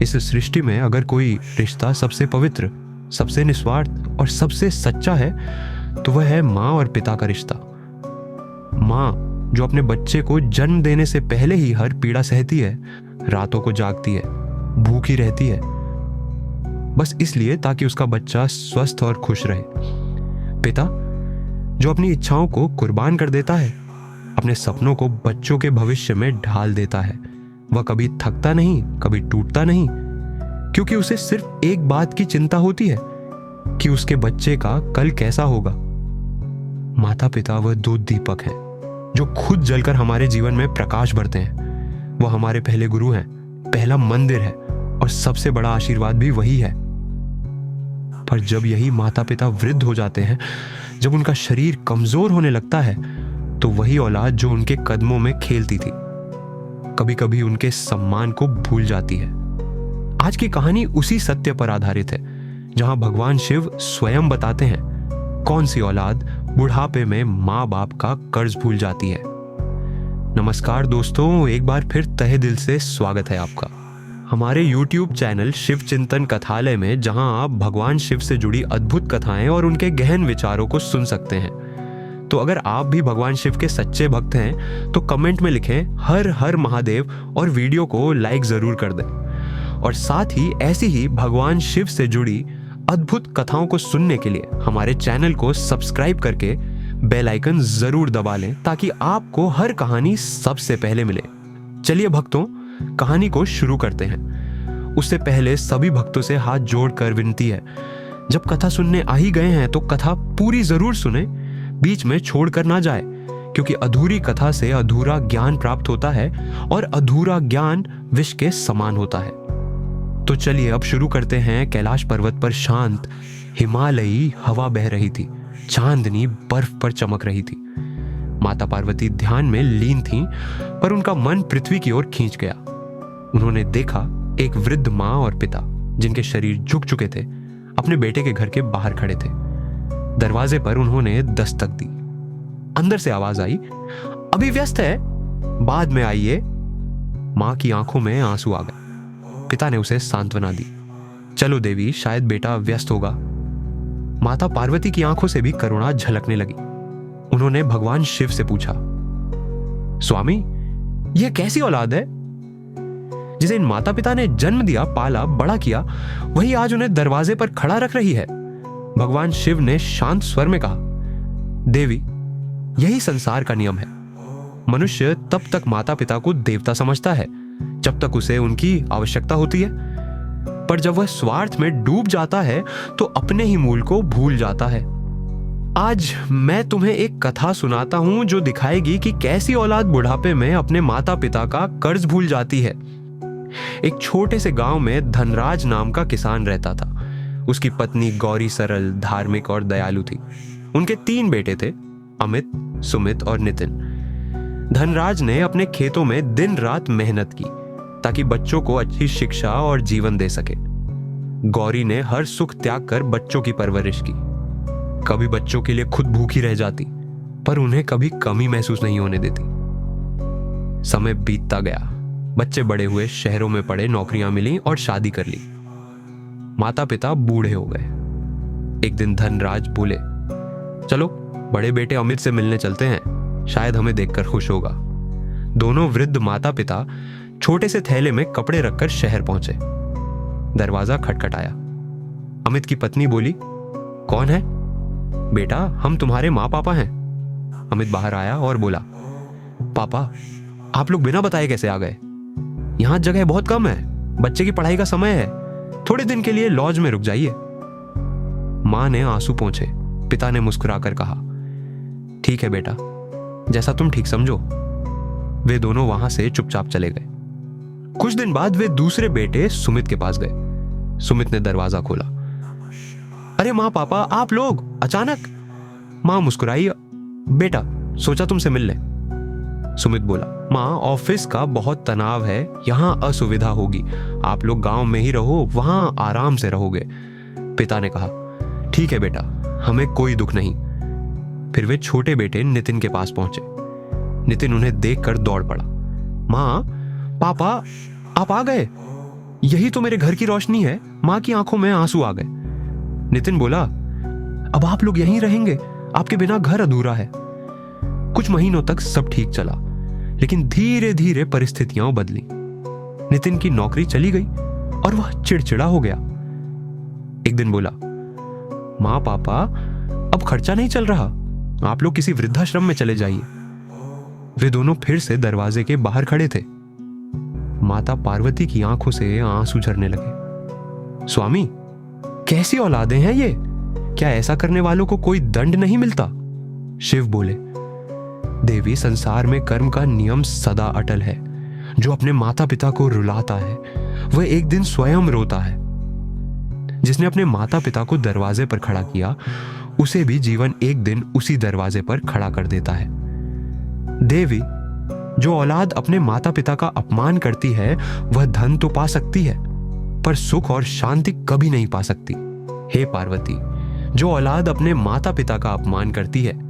इस सृष्टि में अगर कोई रिश्ता सबसे पवित्र, सबसे निस्वार्थ और सबसे सच्चा है तो वह है माँ और पिता का रिश्ता। माँ जो अपने बच्चे को जन्म देने से पहले ही हर पीड़ा सहती है, रातों को जागती है, भूखी रहती है, बस इसलिए ताकि उसका बच्चा स्वस्थ और खुश रहे। पिता जो अपनी इच्छाओं को कुर्बान कर देता है, अपने सपनों को बच्चों के भविष्य में ढाल देता है। वह कभी थकता नहीं, कभी टूटता नहीं, क्योंकि उसे सिर्फ एक बात की चिंता होती है कि उसके बच्चे का कल कैसा होगा। माता पिता वह दो दीपक हैं जो खुद जलकर हमारे जीवन में प्रकाश भरते हैं। वह हमारे पहले गुरु हैं, पहला मंदिर है और सबसे बड़ा आशीर्वाद भी वही है। पर जब यही माता पिता वृद्ध हो जाते हैं, जब उनका शरीर कमजोर होने लगता है, तो वही औलाद जो उनके कदमों में खेलती थी कभी कभी उनके सम्मान को भूल जाती है। आज की कहानी उसी सत्य पर आधारित है, जहां भगवान शिव स्वयं बताते हैं कौन सी औलाद बुढ़ापे में माँ बाप का कर्ज भूल जाती है। नमस्कार दोस्तों, एक बार फिर तहे दिल से स्वागत है आपका हमारे YouTube चैनल शिव चिंतन कथालय में, जहां आप भगवान शिव से जुड़ी अद्भुत कथाएं और उनके गहन विचारों को सुन सकते हैं। तो अगर आप भी भगवान शिव के सच्चे भक्त हैं तो कमेंट में लिखें हर हर महादेव और वीडियो को लाइक जरूर कर दें। और साथ ही ऐसी ही भगवान शिव से जुड़ी अद्भुत कथाओं को सुनने के लिए हमारे चैनल को सब्सक्राइब करके बेल आइकन जरूर दबा लें, ताकि आपको हर कहानी सबसे पहले मिले। चलिए भक्तों, कहानी को शुरू करते हैं। उससे पहले सभी भक्तों से हाथ जोड़कर विनती है, जब कथा सुनने आ ही गए हैं तो कथा पूरी जरूर सुने, बीच में छोड़कर ना जाए, क्योंकि अधूरी कथा से अधूरा ज्ञान प्राप्त होता है और अधूरा ज्ञान विष के समान होता है। तो चलिए अब शुरू करते हैं। कैलाश पर्वत पर शांत हिमालयी हवा बह रही थी, चांदनी बर्फ पर चमक रही थी। माता पार्वती ध्यान में लीन थीं, पर उनका मन पृथ्वी की ओर खींच गया। उन्होंने देखा एक वृद्ध माँ और पिता, जिनके शरीर झुक चुके थे, अपने बेटे के घर के बाहर खड़े थे। दरवाजे पर उन्होंने दस्तक दी। अंदर से आवाज आई, अभी व्यस्त है, बाद में आइए। माँ की आंखों में आंसू आ गए। पिता ने उसे सांत्वना दी, चलो देवी, शायद बेटा व्यस्त होगा। माता पार्वती की आंखों से भी करुणा झलकने लगी। उन्होंने भगवान शिव से पूछा, स्वामी, यह कैसी औलाद है जिसे इन माता पिता ने जन्म दिया, पाला, बड़ा किया, वही आज उन्हें दरवाजे पर खड़ा रख रही है। भगवान शिव ने शांत स्वर में कहा, देवी, यही संसार का नियम है। मनुष्य तब तक माता पिता को देवता समझता है जब तक उसे उनकी आवश्यकता होती है, पर जब वह स्वार्थ में डूब जाता है तो अपने ही मूल को भूल जाता है। आज मैं तुम्हें एक कथा सुनाता हूं जो दिखाएगी कि कैसी औलाद बुढ़ापे में अपने माता पिता का कर्ज भूल जाती है। एक छोटे से गांव में धनराज नाम का किसान रहता था। उसकी पत्नी गौरी सरल, धार्मिक और दयालु थी। उनके 3 बेटे थे, अमित, सुमित और नितिन। धनराज ने अपने खेतों में दिन रात मेहनत की ताकि बच्चों को अच्छी शिक्षा और जीवन दे सके। गौरी ने हर सुख त्याग कर बच्चों की परवरिश की। कभी बच्चों के लिए खुद भूखी रह जाती, पर उन्हें कभी कमी महसूस नहीं होने देती। समय बीतता गया, बच्चे बड़े हुए, शहरों में पढ़े, नौकरियां मिली और शादी कर ली। माता पिता बूढ़े हो गए। एक दिन धनराज बोले, चलो बड़े बेटे अमित से मिलने चलते हैं, शायद हमें देखकर खुश होगा। दोनों वृद्ध माता पिता छोटे से थैले में कपड़े रखकर शहर पहुंचे। दरवाजा खटखटाया। अमित की पत्नी बोली, कौन है? बेटा, हम तुम्हारे माँ पापा हैं। अमित बाहर आया और बोला, पापा, आप लोग बिना बताए कैसे आ गए? यहां जगह बहुत कम है, बच्चे की पढ़ाई का समय है, थोड़े दिन के लिए लॉज में रुक जाइए। मां ने आंसू पोंछे। पिता ने मुस्कुराकर कहा, ठीक है बेटा, जैसा तुम ठीक समझो। वे दोनों वहां से चुपचाप चले गए। कुछ दिन बाद वे दूसरे बेटे सुमित के पास गए। सुमित ने दरवाजा खोला। अरे माँ, पापा, आप लोग अचानक? मां मुस्कुराई। बेटा, सोचा तुमसे मिल ले। सुमित बोला, माँ, ऑफिस का बहुत तनाव है, यहाँ असुविधा होगी, आप लोग गांव में ही रहो, वहां आराम से रहोगे। पिता ने कहा, ठीक है बेटा, हमें कोई दुख नहीं। फिर वे छोटे बेटे नितिन के पास पहुंचे। नितिन उन्हें देखकर दौड़ पड़ा। माँ, पापा, आप आ गए। यही तो मेरे घर की रोशनी है। माँ की आंखों में आंसू आ गए। नितिन बोला, अब आप लोग यहीं रहेंगे, आपके बिना घर अधूरा है। कुछ महीनों तक सब ठीक चला, लेकिन धीरे धीरे परिस्थितियां बदली। नितिन की नौकरी चली गई और वह चिड़चिड़ा हो गया। एक दिन बोला, माँ पापा, अब खर्चा नहीं चल रहा, आप लोग किसी वृद्धाश्रम में चले जाइए। वे दोनों फिर से दरवाजे के बाहर खड़े थे। माता पार्वती की आंखों से आंसू झरने लगे। स्वामी, कैसी औलादें हैं ये? क्या ऐसा करने वालों को कोई दंड नहीं मिलता? शिव बोले, देवी, संसार में कर्म का नियम सदा अटल है। जो अपने माता पिता को रुलाता है वह एक दिन स्वयं रोता है। जिसने अपने माता पिता को दरवाजे पर खड़ा किया, उसे भी जीवन एक दिन उसी दरवाजे पर खड़ा कर देता है। देवी, जो औलाद अपने माता पिता का अपमान करती है वह धन तो पा सकती है, पर सुख और शांति कभी नहीं पा सकती। हे पार्वती, जो औलाद अपने माता पिता का अपमान करती है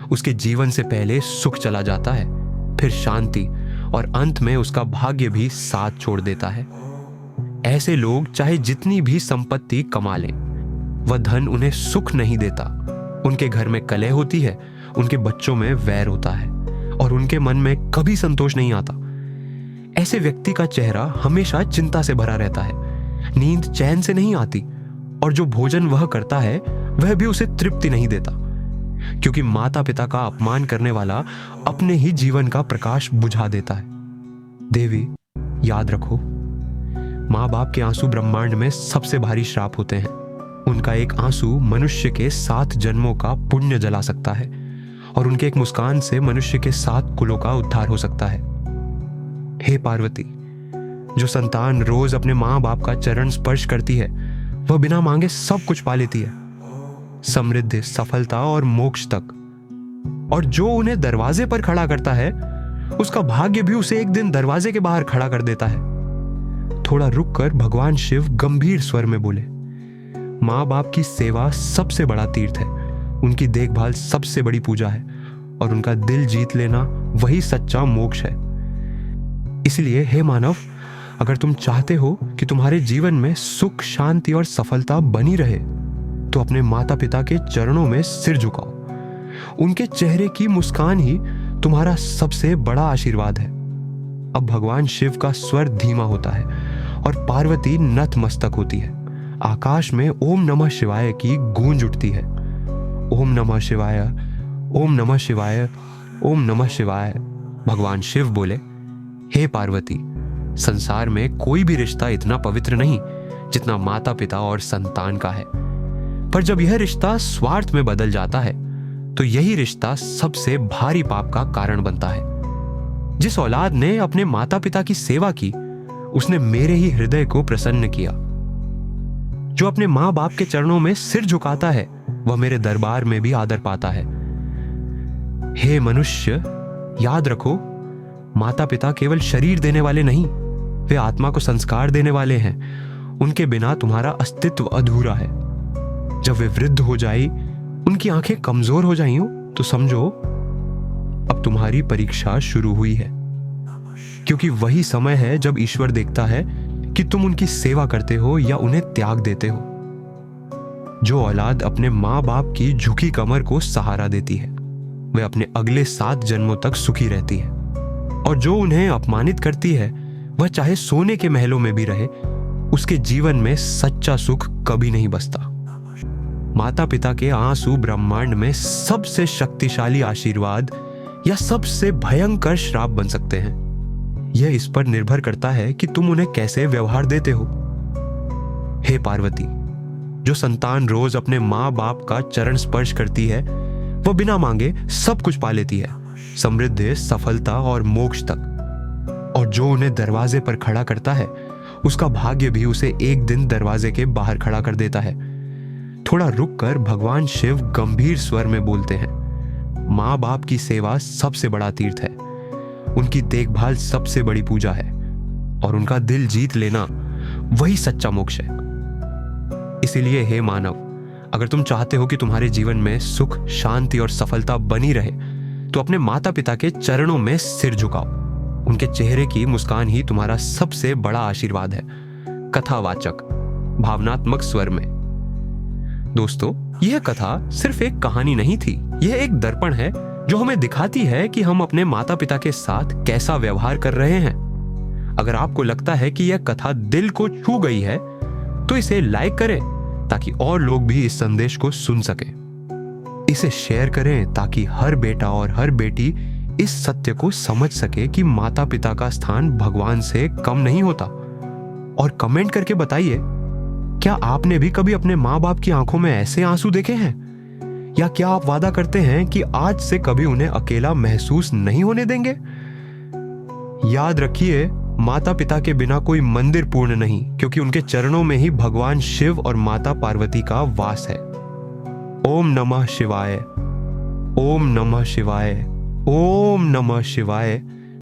उसके जीवन से पहले सुख चला जाता है, फिर शांति, और अंत में उसका भाग्य भी साथ छोड़ देता है। ऐसे लोग चाहे जितनी भी संपत्ति कमा लें, वह धन उन्हें सुख नहीं देता। उनके घर में कलह होती है, उनके बच्चों में वैर होता है और उनके मन में कभी संतोष नहीं आता। ऐसे व्यक्ति का चेहरा हमेशा चिंता से भरा रहता है, नींद चैन से नहीं आती, और जो भोजन वह करता है वह भी उसे तृप्ति नहीं देता, क्योंकि माता पिता का अपमान करने वाला अपने ही जीवन का प्रकाश बुझा देता है। देवी, याद रखो, माँ बाप के आंसू ब्रह्मांड में सबसे भारी श्राप होते हैं। उनका एक आंसू मनुष्य के 7 जन्मों का पुण्य जला सकता है, और उनके एक मुस्कान से मनुष्य के 7 कुलों का उद्धार हो सकता है। हे पार्वती, जो संतान रोज अपने माँ बाप का चरण स्पर्श करती है वह बिना मांगे सब कुछ पा लेती है, समृद्धि, सफलता और मोक्ष तक। और जो उन्हें दरवाजे पर खड़ा करता है उसका भाग्य भी उसे एक दिन दरवाजे के बाहर खड़ा कर देता है। थोड़ा रुककर भगवान शिव गंभीर स्वर में बोले, माँ बाप की सेवा सबसे बड़ा तीर्थ है, उनकी देखभाल सबसे बड़ी पूजा है, और उनका दिल जीत लेना वही सच्चा मोक्ष है। इसलिए हे मानव, अगर तुम चाहते हो कि तुम्हारे जीवन में सुख, शांति और सफलता बनी रहे, तो अपने माता पिता के चरणों में सिर झुकाओ। उनके चेहरे की मुस्कान ही तुम्हारा सबसे बड़ा आशीर्वाद है। अब भगवान शिव का स्वर धीमा होता है और पार्वती नतमस्तक होती है। आकाश में ओम नमः शिवाय की गूंज उठती है। ओम नमः शिवाय, ओम नमः शिवाय, ओम नमः शिवाय। भगवान शिव बोले, हे पार्वती, संसार में कोई भी रिश्ता इतना पवित्र नहीं जितना माता पिता और संतान का है। पर जब यह रिश्ता स्वार्थ में बदल जाता है तो यही रिश्ता सबसे भारी पाप का कारण बनता है। जिस औलाद ने अपने माता पिता की सेवा की, उसने मेरे ही हृदय को प्रसन्न किया। जो अपने माँ बाप के चरणों में सिर झुकाता है वह मेरे दरबार में भी आदर पाता है। हे मनुष्य, याद रखो, माता पिता केवल शरीर देने वाले नहीं, वे आत्मा को संस्कार देने वाले हैं। उनके बिना तुम्हारा अस्तित्व अधूरा है। जब वे वृद्ध हो जाए, उनकी आंखें कमजोर हो जाई हो, तो समझो अब तुम्हारी परीक्षा शुरू हुई है, क्योंकि वही समय है जब ईश्वर देखता है कि तुम उनकी सेवा करते हो या उन्हें त्याग देते हो। जो औलाद अपने माँ बाप की झुकी कमर को सहारा देती है वह अपने अगले 7 जन्मों तक सुखी रहती है, और जो उन्हें अपमानित करती है वह चाहे सोने के महलों में भी रहे, उसके जीवन में सच्चा सुख कभी नहीं बसता। माता पिता के आंसू ब्रह्मांड में सबसे शक्तिशाली आशीर्वाद या सबसे भयंकर श्राप बन सकते हैं। यह इस पर निर्भर करता है कि तुम उन्हें कैसे व्यवहार देते हो। हे पार्वती, जो संतान रोज अपने माँ बाप का चरण स्पर्श करती है वह बिना मांगे सब कुछ पा लेती है, समृद्धि, सफलता और मोक्ष तक। और जो उन्हें दरवाजे पर खड़ा करता है उसका भाग्य भी उसे एक दिन दरवाजे के बाहर खड़ा कर देता है। थोड़ा रुककर भगवान शिव गंभीर स्वर में बोलते हैं, माँ बाप की सेवा सबसे बड़ा तीर्थ है, उनकी देखभाल सबसे बड़ी पूजा है, और उनका दिल जीत लेना वही सच्चा मोक्ष है। इसीलिए हे मानव, अगर तुम चाहते हो कि तुम्हारे जीवन में सुख, शांति और सफलता बनी रहे, तो अपने माता पिता के चरणों में सिर झुकाओ। उनके चेहरे की मुस्कान ही तुम्हारा सबसे बड़ा आशीर्वाद है। कथावाचक भावनात्मक स्वर में। दोस्तों, यह कथा सिर्फ एक कहानी नहीं थी, यह एक दर्पण है जो हमें दिखाती है कि हम अपने माता पिता के साथ कैसा व्यवहार कर रहे हैं। अगर आपको लगता है कि यह कथा दिल को छू गई है तो इसे लाइक करें ताकि और लोग भी इस संदेश को सुन सकें। इसे शेयर करें ताकि हर बेटा और हर बेटी इस सत्य को समझ सके कि माता पिता का स्थान भगवान से कम नहीं होता। और कमेंट करके बताइए, क्या आपने भी कभी अपने माँ बाप की आंखों में ऐसे आंसू देखे हैं? या क्या आप वादा करते हैं कि आज से कभी उन्हें अकेला महसूस नहीं होने देंगे? याद रखिए, माता पिता के बिना कोई मंदिर पूर्ण नहीं, क्योंकि उनके चरणों में ही भगवान शिव और माता पार्वती का वास है। ओम नमः शिवाय, ओम नमः शिवाय, ओम नमः शिवाय।